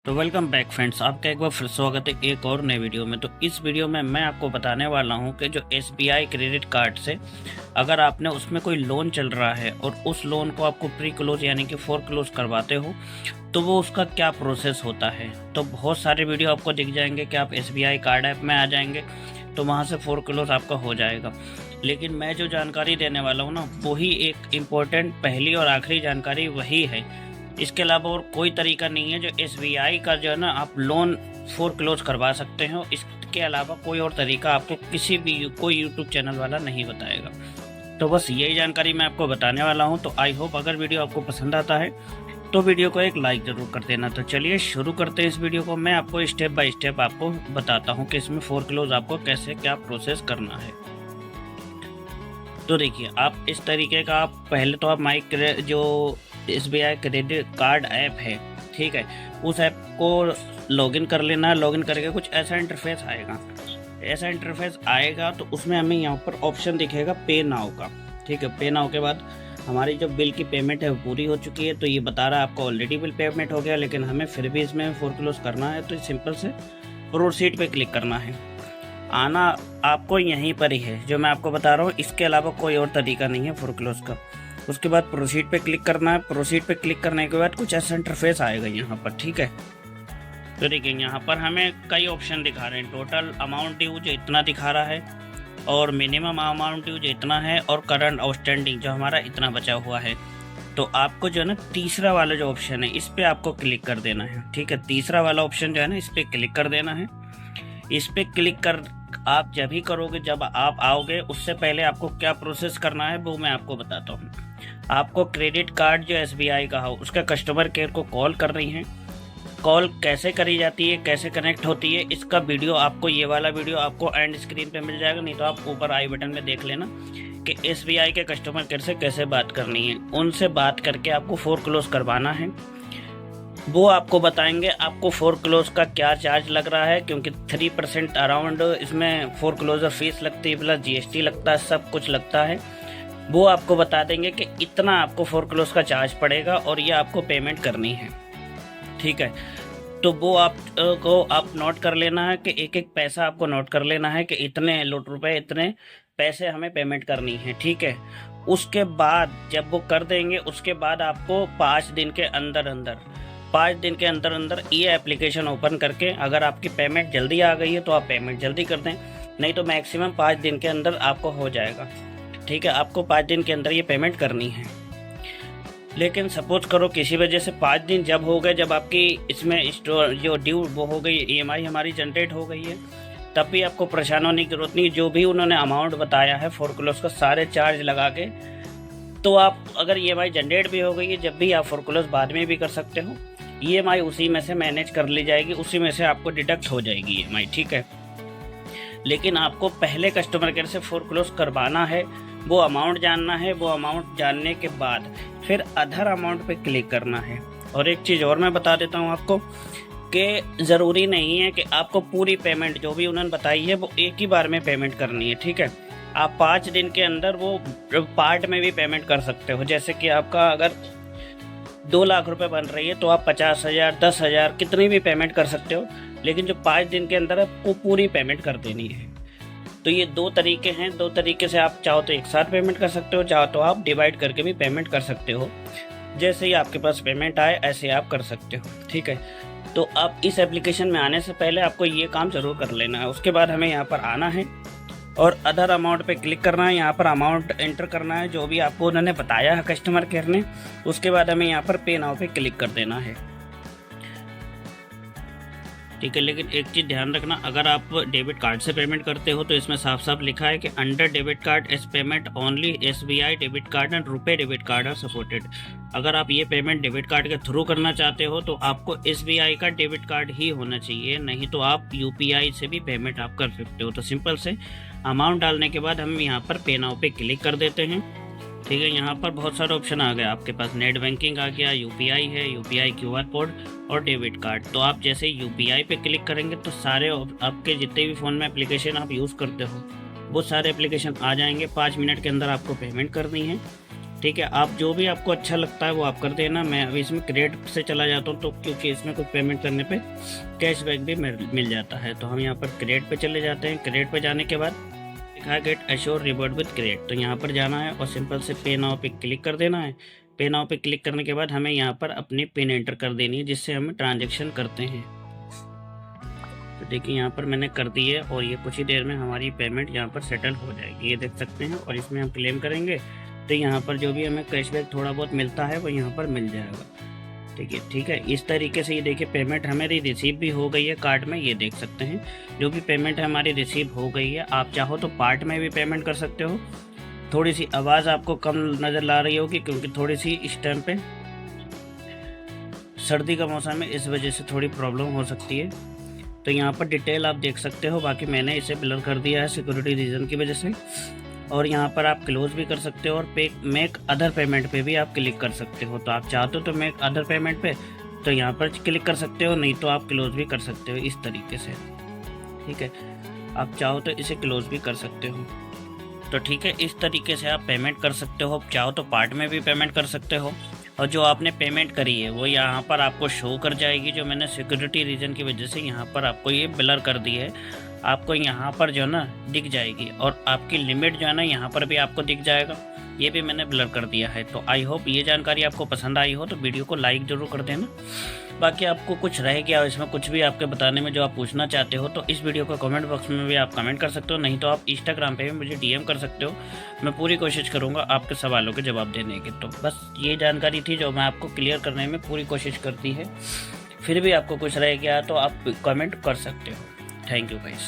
तो welcome back friends, आपका एक बार फिर स्वागत है एक और नए वीडियो में। तो इस वीडियो में मैं आपको बताने वाला हूं कि जो SBI क्रेडिट कार्ड से अगर आपने उसमें कोई लोन चल रहा है और उस लोन को आपको प्री क्लोज यानी कि फोर क्लोज करवाते हो तो वो उसका क्या प्रोसेस होता है। तो बहुत सारे वीडियो आपको दिख जाएंगे कि आप SBI कार्ड ऐप में आ जाएंगे तो वहाँ से फोर क्लोज आपका हो जाएगा। लेकिन मैं जो जानकारी देने वाला हूँ ना, वही एक इम्पोर्टेंट पहली और आखिरी जानकारी वही है। इसके अलावा और कोई तरीका नहीं है जो SBI का जो है ना आप लोन फोर क्लोज करवा सकते हो। इसके अलावा कोई और तरीका आपको किसी भी कोई यूट्यूब चैनल वाला नहीं बताएगा। तो बस यही जानकारी मैं आपको बताने वाला हूँ। तो आई होप अगर वीडियो आपको पसंद आता है तो वीडियो को एक लाइक ज़रूर कर देना। तो चलिए शुरू करते हैं इस वीडियो को। मैं आपको स्टेप बाय स्टेप आपको बताता हूँ कि इसमें फोर क्लोज आपको कैसे क्या प्रोसेस करना है। तो देखिए, आप इस तरीके का आप पहले तो आप जो SBI क्रेडिट कार्ड ऐप है, ठीक है, उस ऐप को लॉगिन कर लेना। लॉगिन करके कुछ ऐसा इंटरफेस आएगा। ऐसा इंटरफेस आएगा तो उसमें हमें यहाँ पर ऑप्शन दिखेगा पे नाउ का, ठीक है। पे नाउ के बाद हमारी जो बिल की पेमेंट है वो पूरी हो चुकी है। तो ये बता रहा है आपका ऑलरेडी बिल पेमेंट हो गया, लेकिन हमें फिर भी इसमें फोर क्लोज करना है। तो सिंपल से प्रोसीड पे क्लिक करना है। आना आपको यहीं पर ही है जो मैं आपको बता रहा हूँ, इसके अलावा कोई और तरीका नहीं है फोर क्लोज का। उसके बाद प्रोसीड पे क्लिक करना है। प्रोसीड पे क्लिक करने के बाद कुछ ऐसा इंटरफेस आएगा यहाँ पर, ठीक है। तो देखिए, यहाँ पर हमें कई ऑप्शन दिखा रहे हैं। टोटल अमाउंट ड्यू जो इतना दिखा रहा है, और मिनिमम अमाउंट ड्यू जो इतना है, और करंट आउटस्टैंडिंग जो हमारा इतना बचा हुआ है। तो आपको जो है ना तीसरा वाला जो ऑप्शन है इस पर आपको क्लिक कर देना है, ठीक है। तीसरा वाला ऑप्शन जो है ना इस पर क्लिक कर देना है। इस पर क्लिक कर आप जब ही करोगे जब आप आओगे, उससे पहले आपको क्या प्रोसेस करना है वो मैं आपको बताता हूँ। आपको क्रेडिट कार्ड जो SBI का हो उसका कस्टमर केयर को कॉल कर रही हैं। कॉल कैसे करी जाती है, कैसे कनेक्ट होती है, इसका वीडियो आपको, ये वाला वीडियो आपको एंड स्क्रीन पे मिल जाएगा, नहीं तो आप ऊपर आई बटन में देख लेना कि SBI के कस्टमर केयर से कैसे बात करनी है। उनसे बात करके आपको फोर क्लोज करवाना है। वो आपको बताएंगे आपको फोर क्लोज का क्या चार्ज लग रहा है, क्योंकि 3% अराउंड इसमें फोर क्लोजर फीस लगती है, प्लस GST लगता है, सब कुछ लगता है। वो आपको बता देंगे कि इतना आपको फोर क्लोज का चार्ज पड़ेगा और ये आपको पेमेंट करनी है, ठीक है। तो वो आप नोट कर लेना है कि एक एक पैसा आपको नोट कर लेना है कि इतने रुपए इतने पैसे हमें पेमेंट करनी है, ठीक है। उसके बाद जब वो कर देंगे उसके बाद आपको 5 दिन के अंदर ये एप्लीकेशन ओपन करके, अगर आपकी पेमेंट जल्दी आ गई है तो आप पेमेंट जल्दी कर दें, नहीं तो मैक्सिमम 5 दिन के अंदर आपको हो जाएगा, ठीक है। आपको 5 दिन के अंदर ये पेमेंट करनी है। लेकिन सपोज करो किसी वजह से 5 दिन जब हो गए, जब आपकी इसमें जो ड्यू वो हो गई, EMI हमारी जनरेट हो गई है, तब भी आपको परेशान होने की जरूरत नहीं। जो भी उन्होंने अमाउंट बताया है फोर क्लोज का सारे चार्ज लगा के, तो आप अगर EMI जनरेट भी हो गई है, जब भी आप फोर क्लोज बाद में भी कर सकते हो। EMI उसी में से मैनेज कर ली जाएगी, उसी में से आपको डिडक्ट हो जाएगी EMI, ठीक है। लेकिन आपको पहले कस्टमर केयर से फोर क्लोज करवाना है, वो अमाउंट जानना है। वो अमाउंट जानने के बाद फिर अदर अमाउंट पे क्लिक करना है। और एक चीज़ और मैं बता देता हूँ आपको कि ज़रूरी नहीं है कि आपको पूरी पेमेंट जो भी उन्होंने बताई है वो एक ही बार में पेमेंट करनी है, ठीक है। आप 5 दिन के अंदर वो पार्ट में भी पेमेंट कर सकते हो। जैसे कि आपका अगर 2 लाख रुपए बन रही है तो आप 50,000, 10,000 कितनी भी पेमेंट कर सकते हो, लेकिन जो 5 दिन के अंदर आपको पूरी पेमेंट कर देनी है। तो ये 2 तरीके हैं। 2 तरीके से आप चाहो तो एक साथ पेमेंट कर सकते हो, चाहो तो आप डिवाइड करके भी पेमेंट कर सकते हो। जैसे ही आपके पास पेमेंट आए ऐसे आप कर सकते हो, ठीक है। तो आप इस एप्लीकेशन में आने से पहले आपको ये काम ज़रूर कर लेना है। उसके बाद हमें यहाँ पर आना है और अदर अमाउंट पे क्लिक करना है। यहाँ पर अमाउंट एंटर करना है जो भी आपको उन्होंने बताया है कस्टमर केयर ने। उसके बाद हमें यहाँ पर पे नाउ पे क्लिक कर देना है, ठीक है। लेकिन एक चीज़ ध्यान रखना, अगर आप डेबिट कार्ड से पेमेंट करते हो तो इसमें साफ साफ लिखा है कि under debit card as payment only SBI debit card and RuPay debit card are supported. अगर आप ये पेमेंट डेबिट कार्ड के थ्रू करना चाहते हो तो आपको SBI का डेबिट कार्ड ही होना चाहिए, नहीं तो आप UPI से भी पेमेंट आप कर सकते हो। तो सिंपल से अमाउंट डालने के बाद हम यहाँ पर पे नाउ पे क्लिक कर देते हैं, ठीक है। यहाँ पर बहुत सारे ऑप्शन आ गए आपके पास। नेट बैंकिंग आ गया, UPI है, UPI QR कोड और डेबिट कार्ड। तो आप जैसे UPI पे क्लिक करेंगे तो सारे आपके जितने भी फ़ोन में एप्लीकेशन आप यूज़ करते हो वो सारे एप्लीकेशन आ जाएंगे। 5 मिनट के अंदर आपको पेमेंट करनी है, ठीक है, आप जो भी आपको अच्छा लगता है वो आप कर देना। मैं अभी इसमें क्रेडिट से चला जाता हूँ, तो क्योंकि इसमें कुछ पेमेंट करने पे कैशबैक भी मिल जाता है। तो हम यहाँ पर क्रेडिट पे चले जाते हैं। क्रेडिट पे जाने के बाद लिखा है get assure reward with credit, तो यहाँ पर जाना है और सिंपल से पे नाउ पे क्लिक कर देना है। पे नाउ पे क्लिक करने के बाद हमें यहाँ पर अपनी पिन एंटर कर देनी है, जिससे हम ट्रांजेक्शन करते हैं। तो देखिए यहाँ पर मैंने कर दी है और ये कुछ ही देर में हमारी पेमेंट यहाँ पर सेटल हो जाएगी, ये देख सकते हैं। और इसमें हम क्लेम करेंगे तो यहाँ पर जो भी हमें कैशबैक थोड़ा बहुत मिलता है वो यहाँ पर मिल जाएगा। ठीक है, इस तरीके से ये देखिए पेमेंट हमारी रिसीव भी हो गई है कार्ड में, ये देख सकते हैं। जो भी पेमेंट हमारी रिसीव हो गई है, आप चाहो तो पार्ट में भी पेमेंट कर सकते हो। थोड़ी सी आवाज़ आपको कम नज़र ला रही होगी क्योंकि थोड़ी सी इस टाइम पे सर्दी का मौसम है, इस वजह से थोड़ी प्रॉब्लम हो सकती है। तो यहाँ पर डिटेल आप देख सकते हो, बाकी मैंने इसे ब्लर कर दिया है सिक्योरिटी रीज़न की वजह से। और यहाँ पर आप क्लोज भी कर सकते हो और मेक अदर पेमेंट पे भी आप क्लिक कर सकते हो। तो आप चाहते हो तो मेक अदर पेमेंट पे तो यहाँ पर क्लिक कर सकते हो, नहीं तो आप क्लोज भी कर सकते हो इस तरीके से। ठीक है, आप चाहो तो इसे क्लोज भी कर सकते हो। तो ठीक है, इस तरीके से आप पेमेंट कर सकते हो। चाहो तो पार्ट में भी पेमेंट कर सकते हो, और जो आपने पेमेंट करी है वो यहाँ पर आपको शो कर जाएगी। जो मैंने सिक्योरिटी रीज़न की वजह से यहाँ पर आपको ये ब्लर कर दी है, आपको यहाँ पर जो है ना दिख जाएगी। और आपकी लिमिट जो है ना यहाँ पर भी आपको दिख जाएगा, ये भी मैंने ब्लर कर दिया है। तो आई होप ये जानकारी आपको पसंद आई हो, तो वीडियो को लाइक ज़रूर कर देना। बाकी आपको कुछ रह गया इसमें कुछ भी आपके बताने में जो आप पूछना चाहते हो, तो इस वीडियो को कमेंट बॉक्स में भी आप कमेंट कर सकते हो, नहीं तो आप इंस्टाग्राम पे भी मुझे डीएम कर सकते हो। मैं पूरी कोशिश करूँगा आपके सवालों के जवाब देने की। तो बस ये जानकारी थी जो मैं आपको क्लियर करने में पूरी कोशिश करती है। फिर भी आपको कुछ रह गया तो आप कमेंट कर सकते हो। Thank you guys.